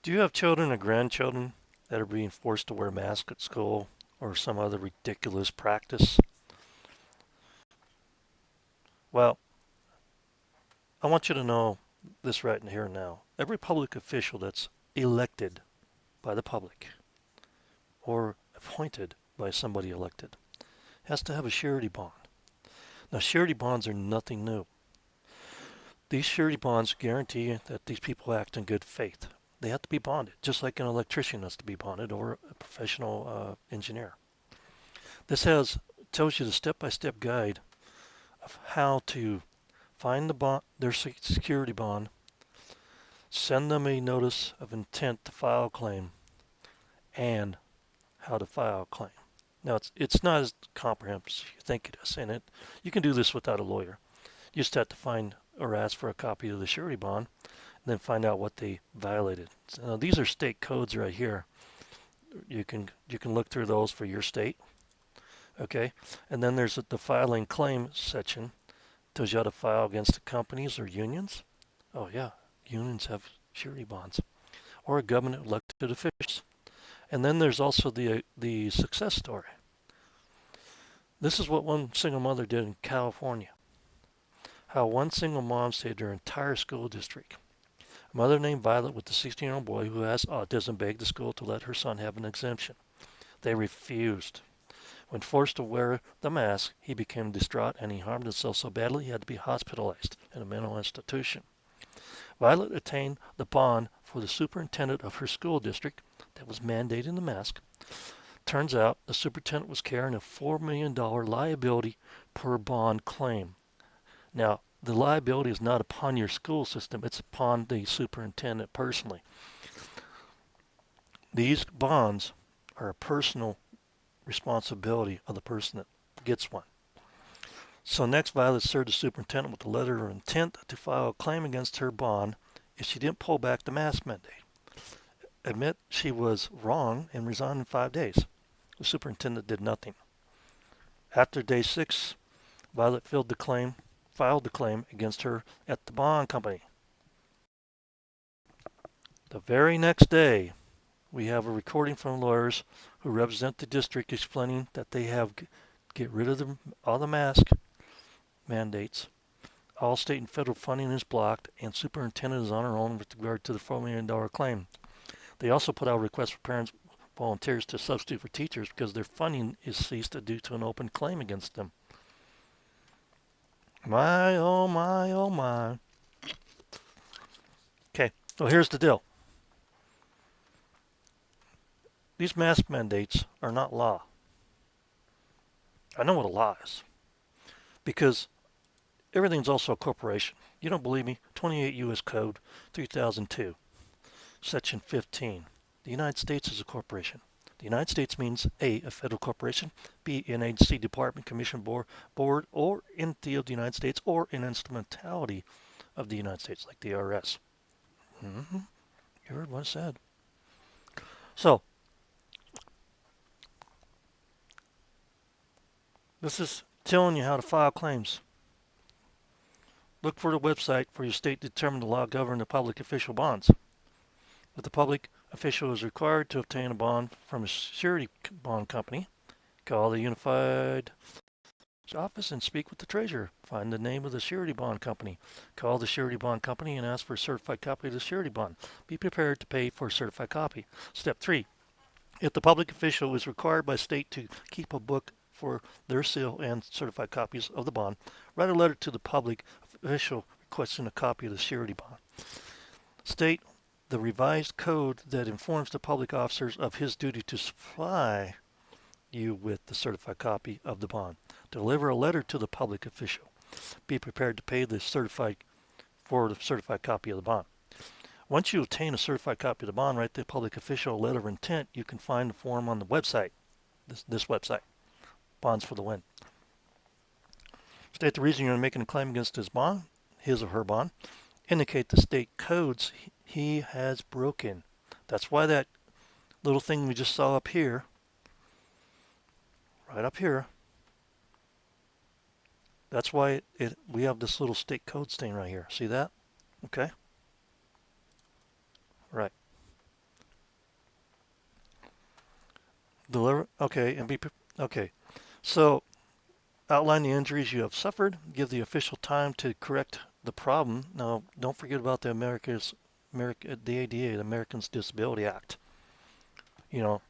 Do you have children or grandchildren that are being forced to wear masks at school or some other ridiculous practice? Well, I want you to know this right in here and now. Every public official that's elected by the public or appointed by somebody elected has to have a surety bond. Now, surety bonds are nothing new. These surety bonds guarantee that these people act in good faith. They have to be bonded, just like an electrician has to be bonded or a professional engineer. This tells you the step-by-step guide of how to find their security bond, send them a notice of intent to file a claim, and how to file a claim. Now, it's not as comprehensive as you think it is, and you can do this without a lawyer. You just have to find or ask for a copy of the surety bond, and then find out what they violated. So, these are state codes right here. You can look through those for your state, okay? And then there's the filing claim section. Tells you how to file against the companies or unions. Oh yeah, unions have surety bonds, or government elected officials. And then there's also the success story. This is what one single mother did in California. How one single mom saved her entire school district. A mother named Violet with a 16-year-old boy who has autism begged the school to let her son have an exemption. They refused. When forced to wear the mask, he became distraught and he harmed himself so badly he had to be hospitalized in a mental institution. Violet obtained the bond for the superintendent of her school district that was mandating the mask. Turns out the superintendent was carrying a $4 million liability per bond claim. Now, the liability is not upon your school system, it's upon the superintendent personally. These bonds are a personal responsibility of the person that gets one. So next, Violet served the superintendent with a letter of intent to file a claim against her bond if she didn't pull back the mask mandate. Admit she was wrong and resign in 5 days. The superintendent did nothing. After day 6, Violet filed the claim against her at the bond company. The very next day, we have a recording from lawyers who represent the district explaining that they have get rid of all the mask mandates. All state and federal funding is blocked, and superintendent is on her own with regard to the $4 million claim. They also put out requests for parents volunteers to substitute for teachers because their funding is ceased due to an open claim against them. My, oh my, oh my. Okay, so here's the deal. These mask mandates are not law. I know what a law is because everything's also a corporation. You don't believe me? 28 U.S. Code 3002, Section 15. The United States is a corporation. The United States means A, a federal corporation, B, an agency, department, commission, board, or entity of the United States, or an instrumentality of the United States, like the IRS. Mm-hmm. You heard what I said. So, this is telling you how to file claims. Look for the website for your state to determine the law governing the public official bonds. If the public official is required to obtain a bond from a surety bond company, call the Unified office and speak with the treasurer. Find the name of the surety bond company. Call the surety bond company and ask for a certified copy of the surety bond. Be prepared to pay for a certified copy. Step 3. If the public official is required by state to keep a book for their seal and certified copies of the bond, write a letter to the public official requesting a copy of the surety bond. State the revised code that informs the public officers of his duty to supply you with the certified copy of the bond. Deliver a letter to the public official. Be prepared to pay for the certified copy of the bond. Once you obtain a certified copy of the bond, write the public official a letter of intent. You can find the form on the website, this website, Bonds for the Win. State the reason you're making a claim against his or her bond. Indicate the state codes he has broken. That's why that little thing we just saw up here, right up here, that's why we have this little state code stain right here. See that? Okay. Right. Okay, okay. So outline the injuries you have suffered. Give the official time to correct the problem. Now, don't forget about the ADA, the Americans Disability Act. You know,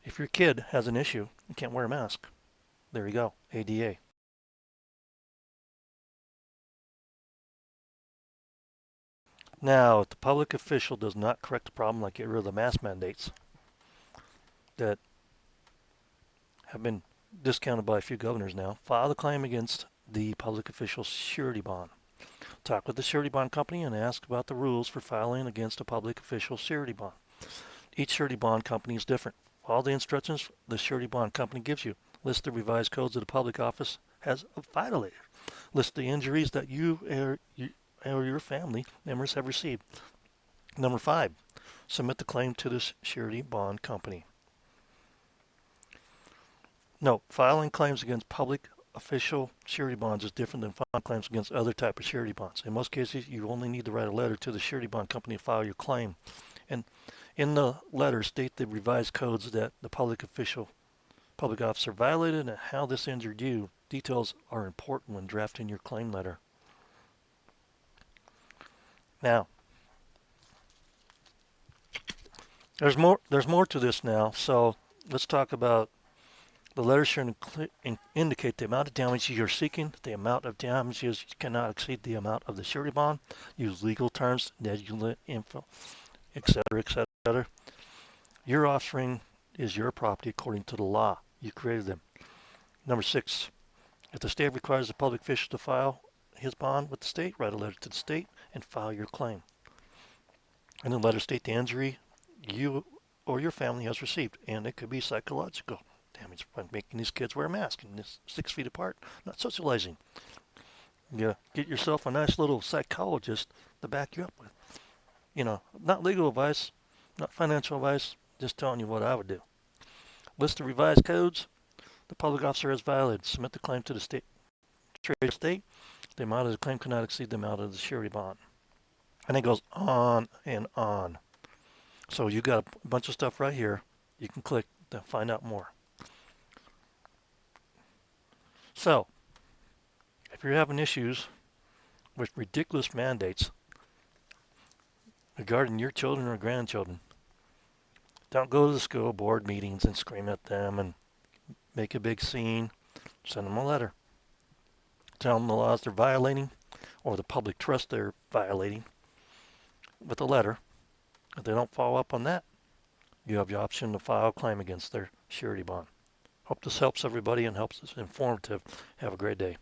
if your kid has an issue, you can't wear a mask. There you go, ADA. Now, if the public official does not correct the problem, like get rid of the mask mandates that have been discounted by a few governors now, file the claim against the public official's surety bond. Talk with the surety bond company and ask about the rules for filing against a public official surety bond. Each surety bond company is different. All the instructions the surety bond company gives you. List the revised codes that the public office has violated. List the injuries that or your family members have received. Number 5, submit the claim to the surety bond company. No, filing claims against public official surety bonds is different than filing claims against other type of surety bonds. In most cases, you only need to write a letter to the surety bond company to file your claim. And in the letter, state the revised codes that the public officer violated and how this injured you. Details are important when drafting your claim letter. Now, there's more to this now. So let's talk about the letter should indicate the amount of damages you're seeking. The amount of damages cannot exceed the amount of the surety bond. Use legal terms, negligent info, etc., etc. Your offspring is your property according to the law. You created them. Number 6, if the state requires the public official to file his bond with the state, write a letter to the state and file your claim. And the letter state the injury you or your family has received, and it could be psychological damage by making these kids wear a mask and 6 feet apart, not socializing. You get yourself a nice little psychologist to back you up with. Not legal advice, not financial advice, just telling you what I would do. List the revised codes the public officer has violated. Submit the claim to the state. The amount of the claim cannot exceed the amount of the surety bond. And it goes on and on. So you got a bunch of stuff right here. You can click to find out more. So, if you're having issues with ridiculous mandates regarding your children or grandchildren, don't go to the school board meetings and scream at them and make a big scene. Send them a letter. Tell them the laws they're violating or the public trust they're violating with a letter. If they don't follow up on that, you have the option to file a claim against their surety bond. Hope this helps everybody and helps us informative. Have a great day.